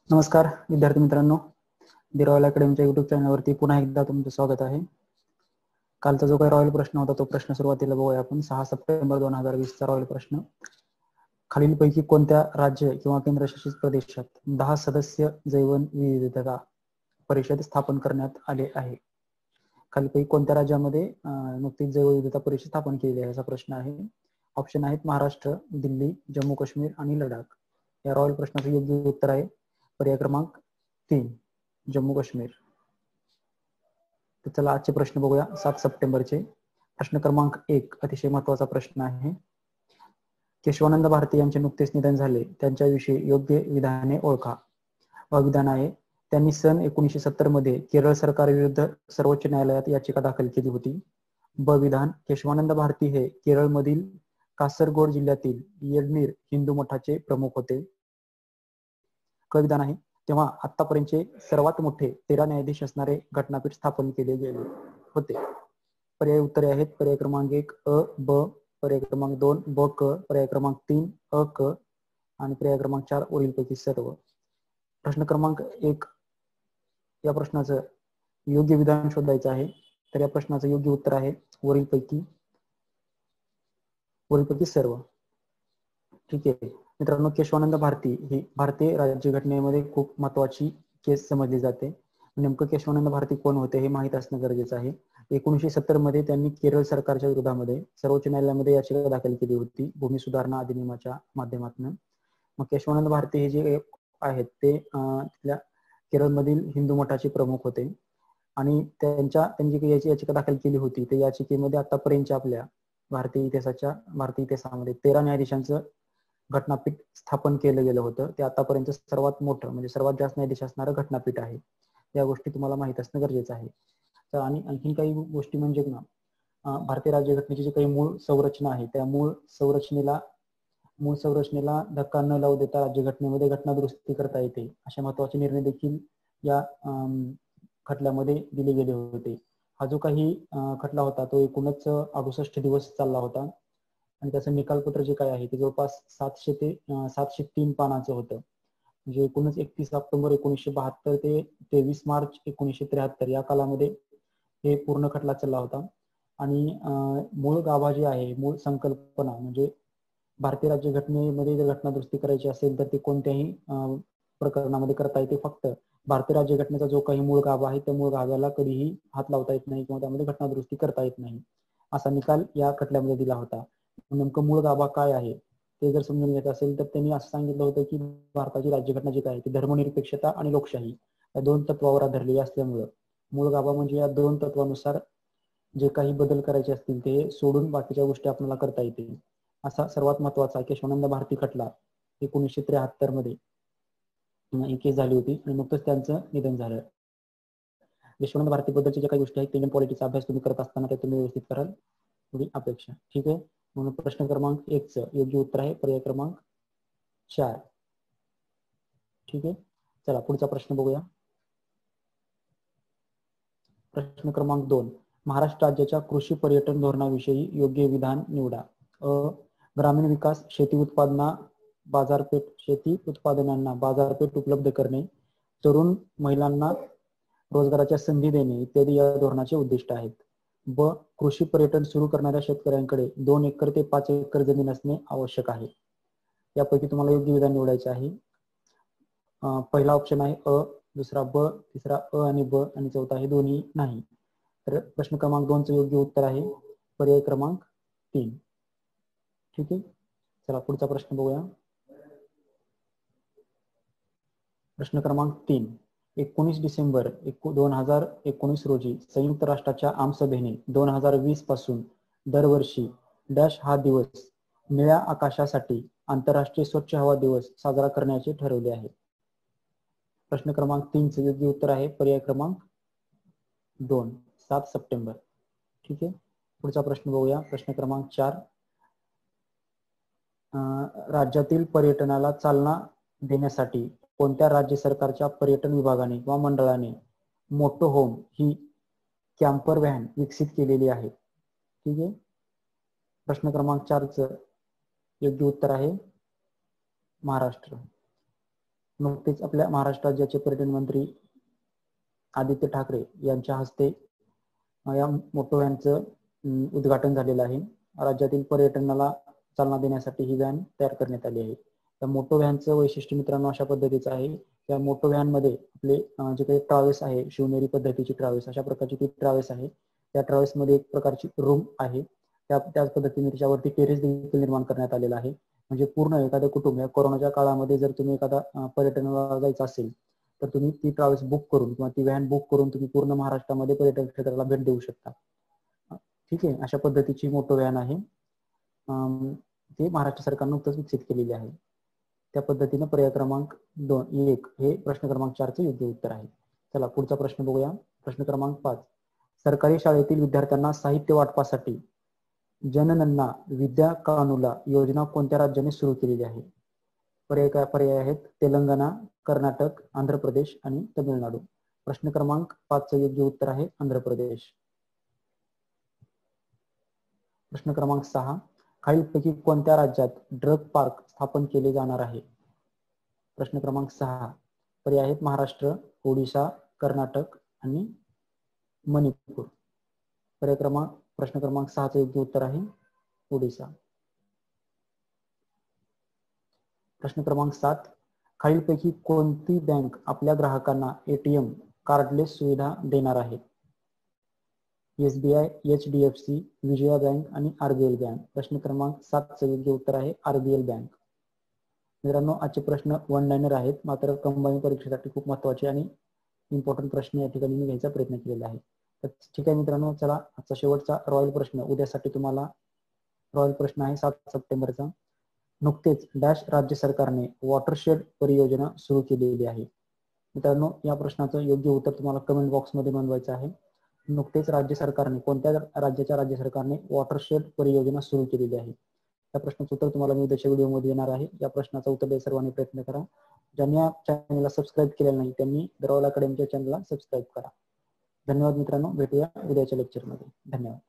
नमस्कार विद्यार्थी मित्रांनो, दी रॉयल अकॅडमीच्या युट्यूब चॅनलवरती पुन्हा एकदा तुमचं स्वागत आहे. कालचा जो काही रॉयल प्रश्न होता तो प्रश्न सुरुवातीला बघूया आपण. 6 सप्टेंबर 2020 चा रॉयल प्रश्न. खालीलपैकी कोणत्या राज्य किंवा केंद्रशासित प्रदेशात 10 सदस्य जैवविविधता परिषद स्थापन करण्यात आले आहे? खालीलपैकी कोणत्या राज्यामध्ये नुकतीच जैवविविधता परिषद स्थापन केली आहे असा प्रश्न आहे. ऑप्शन आहेत महाराष्ट्र, दिल्ली, जम्मू काश्मीर आणि लडाख. या रॉयल प्रश्नाचं योग्य उत्तर आहे पर्याय क्रमांक 3 जम्मू काश्मीर. तर चला आजचे प्रश्न बघूया 7 सप्टेंबरचे. प्रश्न क्रमांक 1 अतिशय महत्वाचा प्रश्न आहे. केशवानंद भारती यांचे नुकतेच निधन झाले, त्यांच्याविषयी योग्य विधाने ओळखा. अविधान आहे, त्यांनी सन 1970 मध्ये केरळ सरकारविरुद्ध सर्वोच्च न्यायालयात याचिका दाखल केली होती. ब विधान, केशवानंद भारती हे केरळमधील कासरगोड जिल्ह्यातील येडनीर हिंदू मठाचे प्रमुख होते. क विधान आहे, तेव्हा आतापर्यंतचे सर्वात मोठे 13 न्यायाधीश असणारे घटनापीठ स्थापन केले गेले होते. पर्याय उत्तरे आहेत पर्याय क्रमांक 1 अ ब, पर्याय क्रमांक 2 ब क, पर्याय क्रमांक 3 अ क आणि पर्याय क्रमांक 4 वरीलपैकी सर्व. प्रश्न क्रमांक 1 या प्रश्नाचं योग्य विधान शोधायचं आहे. तर या प्रश्नाचं योग्य उत्तर आहे वरीलपैकी सर्व. ठीक आहे मित्रांनो, केशवानंद भारती ही भारतीय राज्यघटनेमध्ये खूप महत्वाची केस समजली जाते. नेमकं केशवानंद भारती कोण होते हे माहीत असणं गरजेचं आहे. 1970 मध्ये त्यांनी केरळ सरकारच्या विरोधामध्ये सर्वोच्च न्यायालयामध्ये याचिका दाखल केली होती भूमी सुधारणा अधिनियमाच्या माध्यमातून. मग केशवानंद भारती हे जे आहेत ते तिथल्या केरळमधील हिंदू मठाचे प्रमुख होते आणि त्यांनी जी याचिका दाखल केली होती त्या याचिकेमध्ये आतापर्यंतच्या आपल्या भारतीय इतिहासामध्ये 13 न्यायाधीशांचं घटनापीठ स्थापन केलं गेलं होतं. ते आतापर्यंत सर्वात मोठं म्हणजे सर्वात जास्त न्यायाधीश असणारं घटनापीठ आहे. या गोष्टी तुम्हाला माहित असणं गरजेचं आहे. तर आणि आणखीन काही गोष्टी म्हणजे ना, भारतीय राज्यघटनेची जी काही मूळ संरचना आहे त्या मूळ संरचनेला धक्का न लावू देता राज्यघटनेमध्ये घटना दुरुस्ती करता येते अशा महत्वाचे निर्णय देखील या खटल्यामध्ये दिले गेले होते. हा जो काही खटला होता तो एकूणच 68 दिवस चालला होता आणि त्याचं निकालपत्र जे काय आहे ते जवळपास 703 पानाचं होतं. म्हणजे एकूणच 31 ऑक्टोबर 1972 ते 23 मार्च 1973 या कालामध्ये हे पूर्ण खटला चालला होता. आणि मूळ गाभा जे आहे, मूळ संकल्पना म्हणजे भारतीय राज्यघटनेमध्ये जर घटना दुरुस्ती करायची असेल तर ते कोणत्याही प्रकरणामध्ये करता येते. फक्त भारतीय राज्यघटनेचा जो काही मूळ गाभा आहे त्या मूळ गाभ्याला कधीही हात लावता येत नाही किंवा त्यामध्ये घटना दुरुस्ती करता येत नाही असा निकाल या खटल्यामध्ये दिला होता. नेमकं मूळ गाभा काय आहे ते जर समजून घ्यायचं असेल तर त्यांनी असं सांगितलं होतं की भारताची राज्यघटना जी आहे ती धर्मनिरपेक्षता आणि लोकशाही या 2 तत्वावर आधारलेली असल्यामुळं मूळ गाभा म्हणजे या 2 तत्वानुसार जे काही बदल करायचे असतील ते सोडून बाकीच्या गोष्टी आपल्याला करता येतील असा सर्वात महत्वाचा केशवानंद भारती खटला 1973 मध्ये ही केस झाली होती आणि नुकतंच त्यांचं निधन झालं. केशवानंद भारती बद्दलच्या ज्या काही गोष्टी आहेत इंडियन पॉलिटिक्सचा अभ्यास तुम्ही करत असताना ते तुम्ही व्यवस्थित कराल थोडी अपेक्षा. ठीक आहे, म्हणून प्रश्न क्रमांक 1 चं योग्य उत्तर आहे पर्याय क्रमांक 4. ठीक आहे, चला पुढचा प्रश्न बघूया. प्रश्न क्रमांक 2, महाराष्ट्र राज्याच्या कृषी पर्यटन धोरणाविषयी योग्य विधान निवडा. ग्रामीण विकास, शेती उत्पादनांना बाजारपेठ उपलब्ध करणे, तरुण महिलांना रोजगाराच्या संधी देणे इत्यादी या धोरणाचे उद्दिष्ट आहेत. ब, कृषी पर्यटन सुरू करणाऱ्या शेतकऱ्यांकडे 2 एकर ते 5 एकर जमीन असणे आवश्यक आहे. यापैकी तुम्हाला योग्य विधान निवडायचे आहे. पहिला ऑप्शन आहे अ, दुसरा ब, तिसरा अ आणि ब आणि चौथा आहे दोन्ही नाही. तर प्रश्न क्रमांक 2 चं योग्य उत्तर आहे पर्याय क्रमांक 3. ठीक आहे, चला पुढचा प्रश्न बघूया. प्रश्न क्रमांक 3, 19 डिसेंबर 2019 रोजी संयुक्त राष्ट्राच्या आमसभेने 2020 पासून दरवर्षी डॅश हा दिवस निळ्या आकाशासाठी आंतरराष्ट्रीय स्वच्छ हवा दिवस साजरा करण्याचे ठरवले आहे. प्रश्न क्रमांक 3 चे योग्य उत्तर आहे पर्याय क्रमांक 2 7 सप्टेंबर. ठीक आहे, पुढचा प्रश्न बघूया. प्रश्न क्रमांक 4, राज्यातील पर्यटनाला चालना देण्यासाठी कोणत्या राज्य सरकारच्या पर्यटन विभागाने किंवा मंडळाने मोटो होम ही कॅम्पर व्हॅन विकसित केलेली आहे. ठीक आहे, प्रश्न क्रमांक 4 चं योग्य उत्तर आहे महाराष्ट्र. नुकतेच आपल्या महाराष्ट्र राज्याचे पर्यटन मंत्री आदित्य ठाकरे यांच्या हस्ते या मोटो व्हॅनचं उद्घाटन झालेलं आहे. राज्यातील पर्यटनाला चालना देण्यासाठी ही व्हॅन तयार करण्यात आली आहे. त्या मोटो व्हॅनचं वैशिष्ट्य मित्रांनो अशा पद्धतीचं आहे. त्या मोटो व्हॅन मध्ये आपले जे काही ट्रॅव्हल्स आहे, शिवनेरी पद्धतीची ट्रॅव्हल्स, अशा प्रकारची ती ट्रॅव्हल्स आहे. त्या ट्रॅव्हल्स मध्ये एक प्रकारची रूम आहे. त्याच पद्धतीने त्याच्यावरती टेरेस देखील निर्माण करण्यात आलेला आहे. म्हणजे पूर्ण एखादं कुटुंब, कोरोनाच्या काळामध्ये जर तुम्ही एखादा पर्यटनाला जायचं असेल तर तुम्ही ती ट्रॅव्हल्स बुक करून किंवा ती व्हॅन बुक करून तुम्ही पूर्ण महाराष्ट्रामध्ये पर्यटन क्षेत्राला भेट देऊ शकता. ठीक आहे, अशा पद्धतीची मोटो व्हॅन आहे. ते महाराष्ट्र सरकारनं नुकतंच विकसित केलेली आहे. त्या पद्धतीने पर्याय क्रमांक 1 हे प्रश्न क्रमांक 4चे योग्य उत्तर आहे. चला पुढचा प्रश्न बघूया. प्रश्न क्रमांक 5. सरकारी शाळेतील विद्यार्थ्यांना साहित्य वाटपासाठी जननन्ना विद्या कानूला योजना कोणत्या राज्याने सुरू केलेली आहे? पर्याय आहेत तेलंगणा, कर्नाटक, आंध्र प्रदेश आणि तमिळनाडू. प्रश्न क्रमांक 5चे योग्य उत्तर आहे आंध्र प्रदेश. प्रश्न क्रमांक 6. खालीलपैकी कोणत्या राज्यात ड्रग पार्क स्थापन केले जाणार आहे? प्रश्न क्रमांक 6. पर्याय आहेत महाराष्ट्र, ओडिशा, कर्नाटक आणि मणिपूर. प्रश्न क्रमांक 6चे योग्य उत्तर आहे ओडिशा. प्रश्न क्रमांक 7. खालीलपैकी कोणती बँक आपल्या ग्राहकांना एटीएम कार्डलेस सुविधा देणार आहे? SBI, HDFC, विजया बँक आणि RBL बँक. प्रश्न क्रमांक 7चे योग्य उत्तर आहे RBL बँक. मित्रांनो, आजचे प्रश्न वन लाइनर आहेत, मात्र कंबाईन परीक्षेसाठी खूप महत्त्वाचे आणि इम्पॉर्टंट प्रश्न या ठिकाणी मी घ्यायचा प्रयत्न केलेला आहे. तर ठीक आहे मित्रांनो, चला आजचा शेवटचा रॉयल प्रश्न. उद्यासाठी तुम्हाला रॉयल प्रश्न आहे 7 सप्टेंबरचा. नुकतेच डॅश राज्य सरकारने वॉटरशेड परियोजना सुरू केलेली आहे. मित्रांनो, या प्रश्नाचं योग्य उत्तर तुम्हाला कमेंट बॉक्समध्ये नोंदवायचं आहे. नुकतेच राज्य सरकारने, कोणत्या राज्याच्या राज्य सरकारने वॉटरशेड परियोजना सुरू केलेली आहे? त्या प्रश्नाचं उत्तर तुम्हाला मी उद्याच्या व्हिडिओमध्ये देणार आहे. या प्रश्नाचा उत्तर द्यायला सर्वांनी प्रयत्न करा. ज्यांनी या चॅनलला सबस्क्राईब केलेलं नाही त्यांनी द रॉयल अकॅडमीच्या चॅनलला सबस्क्राईब करा. धन्यवाद मित्रांनो, भेटूया उद्याच्या लेक्चरमध्ये. धन्यवाद.